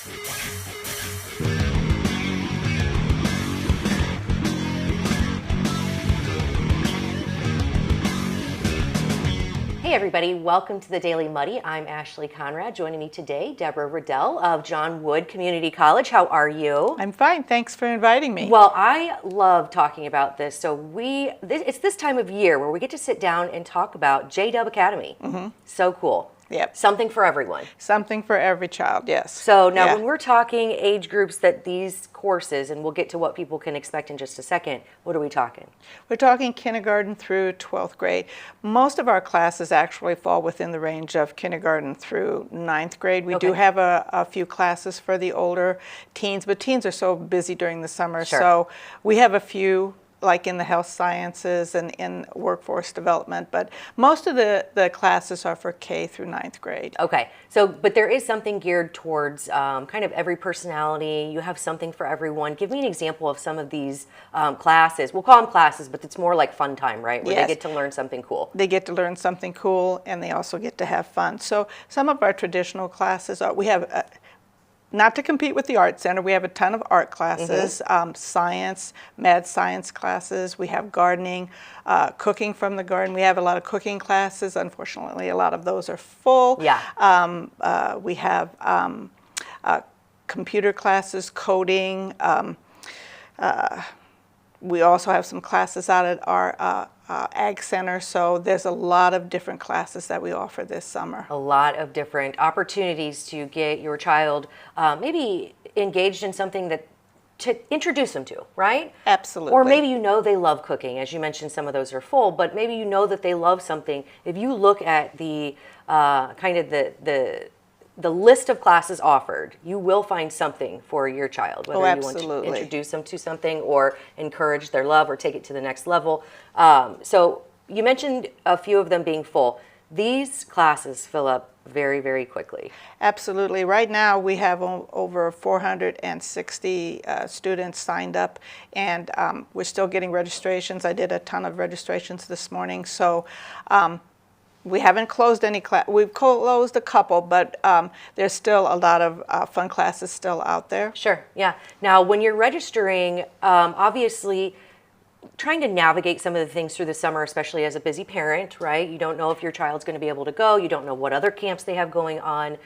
Hey everybody, welcome to the Daily Muddy. I'm Ashley Conrad. Joining me today, Deborah Riddell of John Wood Community College. How are you? I'm fine. Thanks for inviting me. Well, I love talking about this. So it's this time of year where we get to sit down and talk about JDub Academy. Mm-hmm. So cool. Yep. Something for everyone. Something for every child, yes. So now when we're talking age groups that these courses, and we'll get to what people can expect in just a second, what are we talking? We're talking kindergarten through 12th grade. Most of our classes actually fall within the range of kindergarten through 9th grade. We do have a few classes for the older teens, but teens are so busy during the summer. Sure. So we have a few like in the health sciences and in workforce development, but most of the classes are for K through 9th grade. Okay, so but there is something geared towards kind of every personality. You have something for everyone. Give me an example of some of these classes. We'll call them classes, but it's more like fun time, right? Where Yes. they get to learn something cool. They get to learn something cool, and they also get to have fun. So some of our traditional classes are, we have not to compete with the Art Center, we have a ton of art classes, science, mad science classes. We have gardening, cooking from the garden. We have a lot of cooking classes. Unfortunately, a lot of those are full. Yeah. We have computer classes, coding. We also have some classes out at our Ag Center, so there's a lot of different classes that we offer this summer. A lot of different opportunities to get your child maybe engaged in something that to introduce them to, right? Absolutely. Or maybe you know they love cooking. As you mentioned, some of those are full, but maybe you know that they love something. If you look at the kind of the list of classes offered, you will find something for your child, whether you want to introduce them to something or encourage their love or take it to the next level. So you mentioned a few of them being full. These classes fill up very, very quickly. Absolutely. Right now we have over 460 students signed up, and we're still getting registrations. I did a ton of registrations this morning, so we haven't closed any class. We've closed a couple, but there's still a lot of fun classes still out there. Sure, yeah. Now, when you're registering, obviously, trying to navigate some of the things through the summer, especially as a busy parent, right? You don't know if your child's going to be able to go. You don't know what other camps they have going on.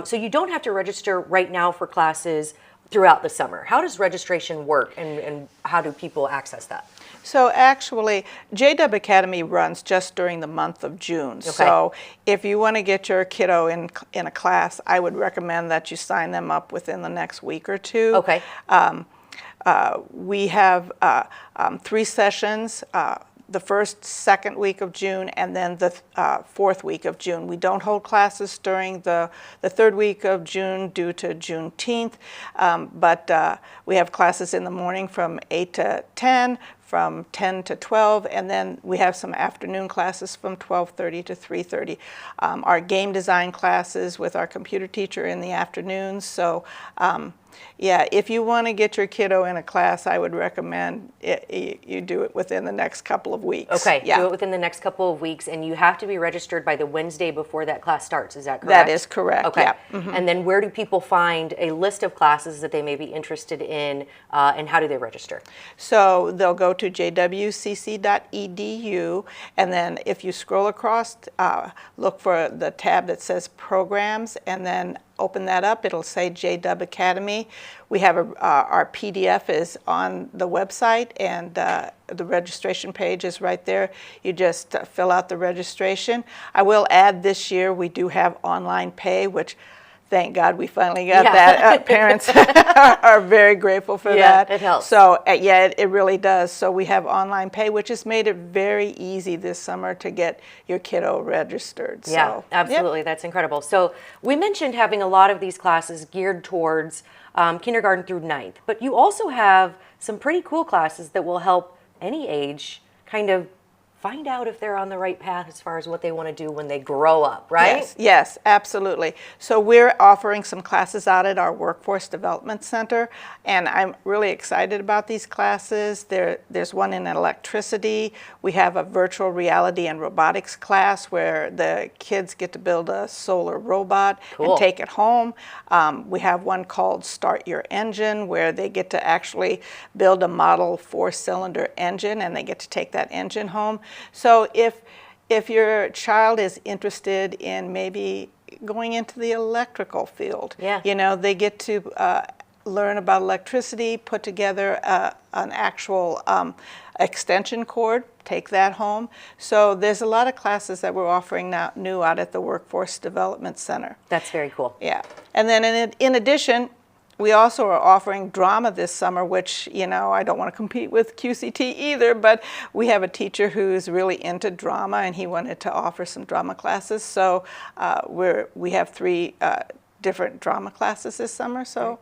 So you don't have to register right now for classes throughout the summer. How does registration work, and how do people access that? So actually, JDub Academy runs just during the month of June. Okay. So if you want to get your kiddo in a class, I would recommend that you sign them up within the next week or two. Okay. We have 3 sessions, the first, second week of June, and then the fourth week of June. We don't hold classes during the third week of June due to Juneteenth, but we have classes in the morning from 8 to 10, from 10 to 12, and then we have some afternoon classes from 12:30 to 3:30. Our game design classes with our computer teacher in the afternoons. So yeah, if you want to get your kiddo in a class, I would recommend you do it within the next couple of weeks. Okay, yeah. Do it within the next couple of weeks, and you have to be registered by the Wednesday before that class starts. Is that correct? That is correct, okay. Yeah. Mm-hmm. And then where do people find a list of classes that they may be interested in, and how do they register? So they'll go to jwcc.edu, and then if you scroll across, look for the tab that says Programs, and then open that up. It'll say JDub Academy. We have our PDF is on the website, and the registration page is right there. You just fill out the registration. I will add, this year we do have online pay, which thank God we finally got that. Parents are very grateful for that. Yeah, it helps. So yeah, it really does. So we have online pay, which has made it very easy this summer to get your kiddo registered. Yeah, so, absolutely. Yep. That's incredible. So we mentioned having a lot of these classes geared towards kindergarten through 9th, but you also have some pretty cool classes that will help any age kind of find out if they're on the right path as far as what they want to do when they grow up, right? Yes, yes, absolutely. So we're offering some classes out at our Workforce Development Center, and I'm really excited about these classes. There's one in electricity. We have a virtual reality and robotics class where the kids get to build a solar robot and take it home. We have one called Start Your Engine, where they get to actually build a model 4-cylinder engine, and they get to take that engine home. So if your child is interested in maybe going into the electrical field, they get to learn about electricity, put together an actual extension cord, take that home. So there's a lot of classes that we're offering now new out at the Workforce Development Center. That's very cool. Yeah. And then in addition, we also are offering drama this summer, which, I don't want to compete with QCT either, but we have a teacher who's really into drama, and he wanted to offer some drama classes. So we have 3 different drama classes this summer. So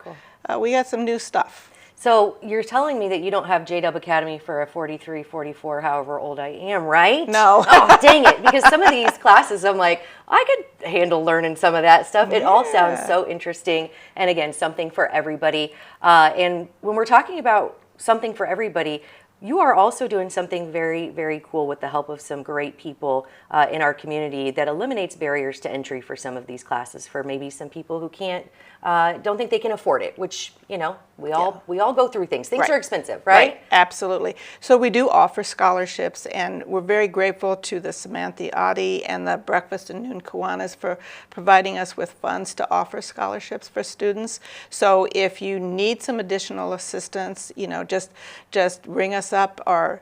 we got some new stuff. So you're telling me that you don't have JDub Academy for a 43, 44, however old I am, right? No. Oh, dang it. Because some of these classes, I'm like, I could handle learning some of that stuff. It all sounds so interesting. And again, something for everybody. And when we're talking about something for everybody, you are also doing something very, very cool with the help of some great people in our community that eliminates barriers to entry for some of these classes for maybe some people who don't think they can afford it, which, we all go through things. Things are expensive, right? Absolutely. So we do offer scholarships, and we're very grateful to the Samantha Adi and the Breakfast and Noon Kiwanis for providing us with funds to offer scholarships for students. So if you need some additional assistance, just ring us up or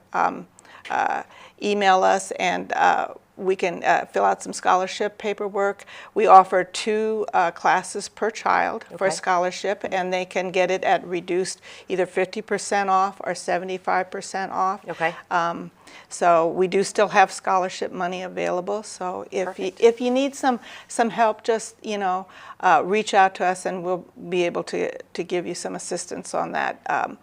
email us, and we can fill out some scholarship paperwork. We offer 2 classes per child for a scholarship, and they can get it at reduced either 50% off or 75% off. Okay. So we do still have scholarship money available. So if you need some help, just reach out to us, and we'll be able to give you some assistance on that.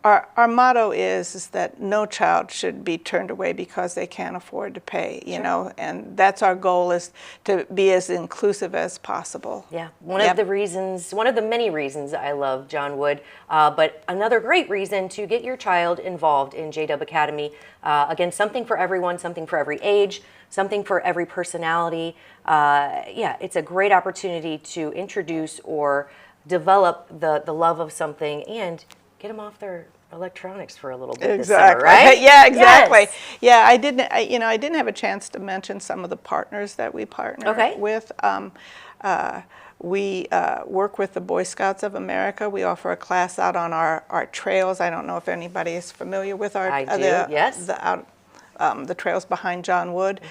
Our motto is that no child should be turned away because they can't afford to pay, and that's our goal, is to be as inclusive as possible. Yeah, one of the many reasons I love John Wood, but another great reason to get your child involved in JDub Academy. Again, something for everyone, something for every age, something for every personality. It's a great opportunity to introduce or develop the love of something and get them off their electronics for a little bit this summer, right? Yeah, exactly. Yes. Yeah, I didn't have a chance to mention some of the partners that we partner with. We work with the Boy Scouts of America. We offer a class out on our trails. I don't know if anybody is familiar with the trails behind John Wood.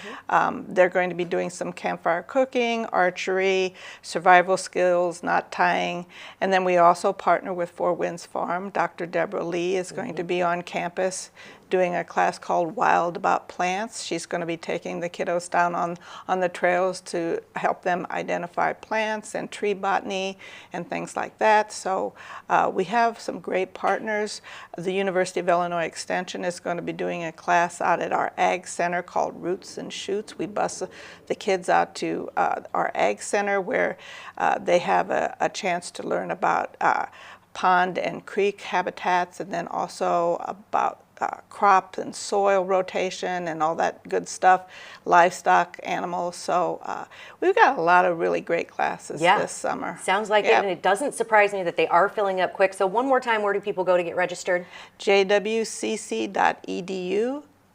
They're going to be doing some campfire cooking, archery, survival skills, knot tying, and then we also partner with Four Winds Farm. Dr. Deborah Lee is going to be on campus doing a class called Wild About Plants. She's going to be taking the kiddos down on the trails to help them identify plants and tree botany and things like that. So we have some great partners. The University of Illinois Extension is going to be doing a class out at our Ag Center called Roots and Shoots. We bus the kids out to our Ag Center where they have a chance to learn about pond and creek habitats, and then also about crop and soil rotation and all that good stuff, livestock, animals. So we've got a lot of really great classes this summer. Sounds like it, and it doesn't surprise me that they are filling up quick. So one more time, where do people go to get registered? jwcc.edu.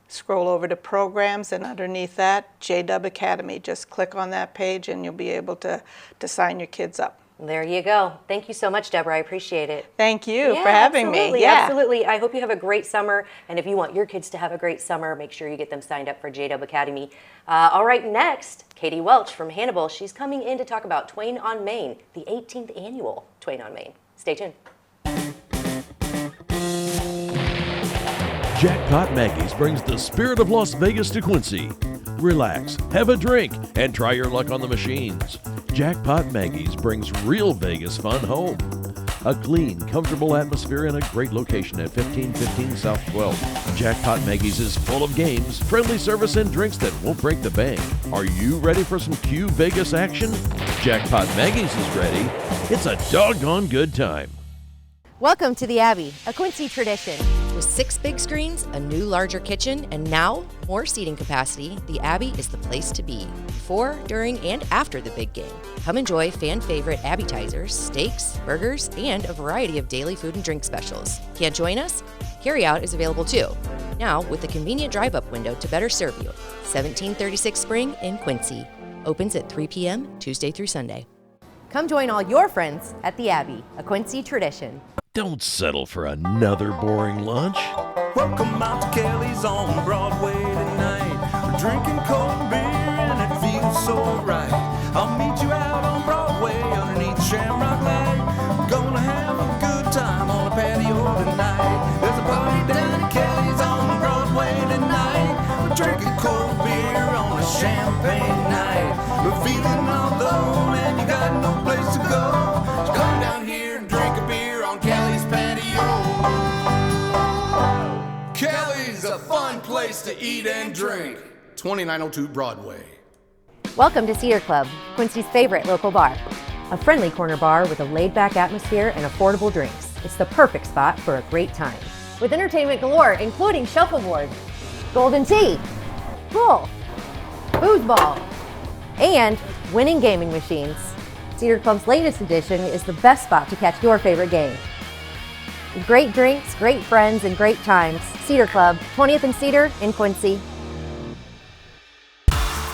Scroll over to programs, and underneath that, JDub Academy. Just click on that page and you'll be able to sign your kids up. There you go. Thank you so much, Deborah. I appreciate it. Thank you for having me. Absolutely. I hope you have a great summer. And if you want your kids to have a great summer, make sure you get them signed up for JDub Academy. All right, next, Katy Welch from Hannibal. She's coming in to talk about Twain on Main, the 18th annual Twain on Main. Stay tuned. Jackpot Maggie's brings the spirit of Las Vegas to Quincy. Relax, have a drink, and try your luck on the machines. Jackpot Maggie's brings real Vegas fun home. A clean, comfortable atmosphere and a great location at 1515 South 12. Jackpot Maggie's is full of games, friendly service, and drinks that won't break the bank. Are you ready for some Q Vegas action? Jackpot Maggie's is ready. It's a doggone good time. Welcome to the Abbey, a Quincy tradition. With 6 big screens, a new larger kitchen, and now more seating capacity, the Abbey is the place to be. Before, during, and after the big game. Come enjoy fan favorite appetizers, steaks, burgers, and a variety of daily food and drink specials. Can't join us? Carryout is available too. Now with a convenient drive-up window to better serve you. 1736 Spring in Quincy. Opens at 3 p.m. Tuesday through Sunday. Come join all your friends at the Abbey, a Quincy tradition. Don't settle for another boring lunch. Welcome out to Kelly's on Broadway tonight. We're drinking cold beer and it feels so right. I'll meet you out on Broadway underneath Shamrock Light. We're gonna have a good time on the patio tonight. There's a party down at Kelly's on Broadway tonight. We're drinking cold beer on a champagne night. We're feeling all alone and you got no place to go. So come down here and drink a beer on Kelly's patio. Kelly's a fun place to eat and drink. 2902 Broadway. Welcome to Cedar Club, Quincy's favorite local bar. A friendly corner bar with a laid-back atmosphere and affordable drinks. It's the perfect spot for a great time. With entertainment galore, including shuffleboard, golden tea, pool, foosball, and winning gaming machines. Cedar Club's latest edition is the best spot to catch your favorite game. Great drinks, great friends, and great times. Cedar Club, 20th and Cedar in Quincy.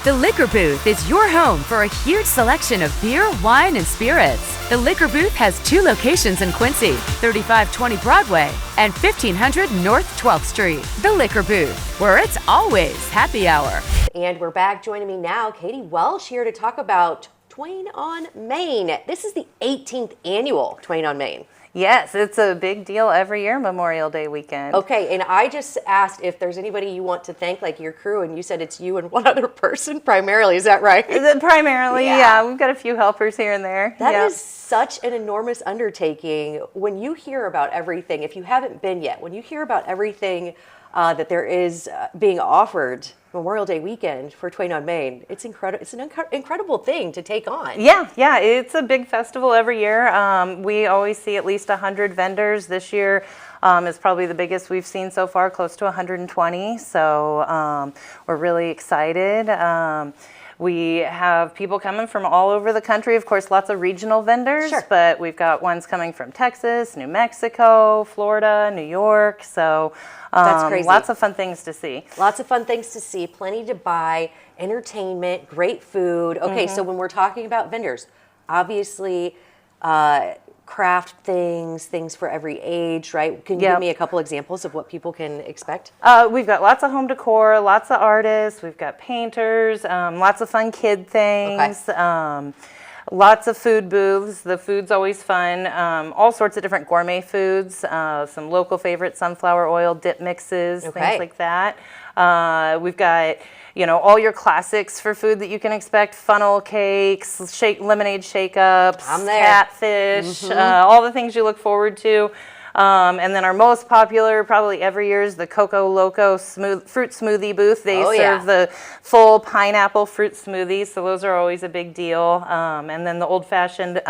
The Liquor Booth is your home for a huge selection of beer, wine, and spirits. The Liquor Booth has 2 locations in Quincy, 3520 Broadway and 1500 North 12th Street. The Liquor Booth, where it's always happy hour. And we're back. Joining me now, Katy Welch, here to talk about Twain on Main. This is the 18th annual Twain on Main. Yes, it's a big deal every year, Memorial Day weekend. Okay, and I just asked if there's anybody you want to thank, like your crew, and you said it's you and one other person primarily. Is that right? Primarily, yeah. We've got a few helpers here and there. That is such an enormous undertaking. When you hear about everything, if you haven't been yet, when you hear about everything that there is being offered Memorial Day weekend for Twain on Main, it's incredible. It's an incredible thing to take on. Yeah, it's a big festival every year. We always see at least 100 vendors. This year is probably the biggest we've seen so far, close to 120. So we're really excited. We have people coming from all over the country. Of course, lots of regional vendors, but we've got ones coming from Texas, New Mexico, Florida, New York. So that's crazy. Lots of fun things to see. Lots of fun things to see, plenty to buy, entertainment, great food. Okay, so when we're talking about vendors, obviously craft things for every age, right? Can you give me a couple examples of what people can expect? We've got lots of home decor, lots of artists, we've got painters, lots of fun kid things, lots of food booths. The food's always fun. All sorts of different gourmet foods, some local favorite sunflower oil dip mixes, things like that. We've got all your classics for food that you can expect: funnel cakes, lemonade shake-ups, catfish, all the things you look forward to. And then our most popular, probably every year, is the Coco Loco fruit smoothie booth. They serve the full pineapple fruit smoothies, so those are always a big deal. And then the old-fashioned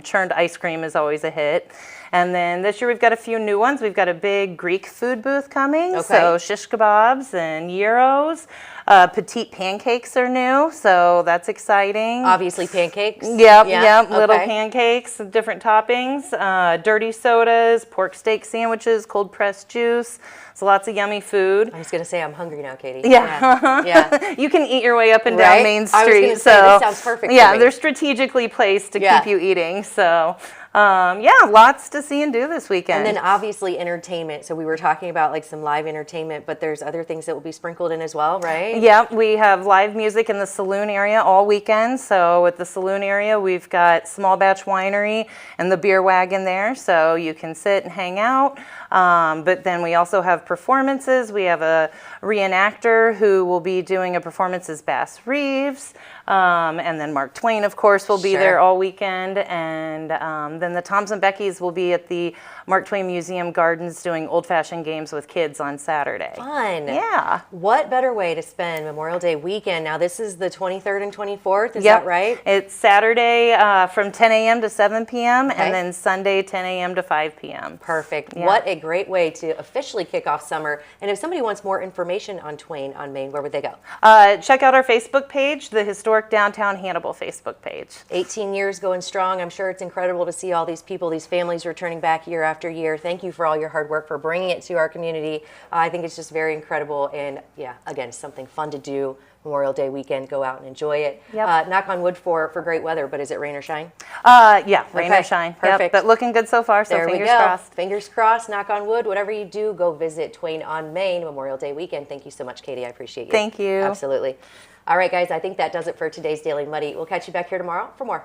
churned ice cream is always a hit. And then this year we've got a few new ones. We've got a big Greek food booth coming, so shish kebabs and gyros. Petite pancakes are new, so that's exciting. Obviously pancakes. Yep, little pancakes, different toppings, dirty sodas, pork steak sandwiches, cold pressed juice. So lots of yummy food. I was going to say I'm hungry now, Katy. Yeah. You can eat your way up and down Main Street. I was going to say, this sounds perfect. Yeah, they're strategically placed to keep you eating. So lots to see and do this weekend. And then obviously entertainment. So we were talking about like some live entertainment, but there's other things that will be sprinkled in as well, right? Yeah, we have live music in the saloon area all weekend. So at the saloon area, we've got Small Batch Winery and the Beer Wagon there, so you can sit and hang out. But then we also have performances. We have a reenactor who will be doing a performance as Bass Reeves. And then Mark Twain, of course, will be there all weekend. And Then the Toms and Beckys will be at the Mark Twain Museum Gardens doing old-fashioned games with kids on Saturday. Fun. Yeah. What better way to spend Memorial Day weekend? Now, this is the 23rd and 24th, is that right? It's Saturday from 10 a.m. to 7 p.m. Okay. and then Sunday 10 a.m. to 5 p.m. Perfect. Yeah. What a great way to officially kick off summer. And if somebody wants more information on Twain on Main, where would they go? Check out our Facebook page, the Historic Downtown Hannibal Facebook page. 18 years going strong. I'm sure it's incredible to see all these people, these families returning back year after year. Thank you for all your hard work, for bringing it to our community. I think it's just very incredible. And yeah, again, something fun to do. Memorial Day weekend, go out and enjoy it. Yep. Knock on wood for great weather, but is it rain or shine? Yeah, rain Okay, or shine. perfect. Yep, but looking good so far, so There we fingers go. crossed. Fingers crossed, knock on wood. Whatever you do, go visit Twain on Main Memorial Day weekend. Thank you so much, Katie. I appreciate you. Thank you. Absolutely. All right, guys, I think that does it for today's Daily Muddy. We'll catch you back here tomorrow for more.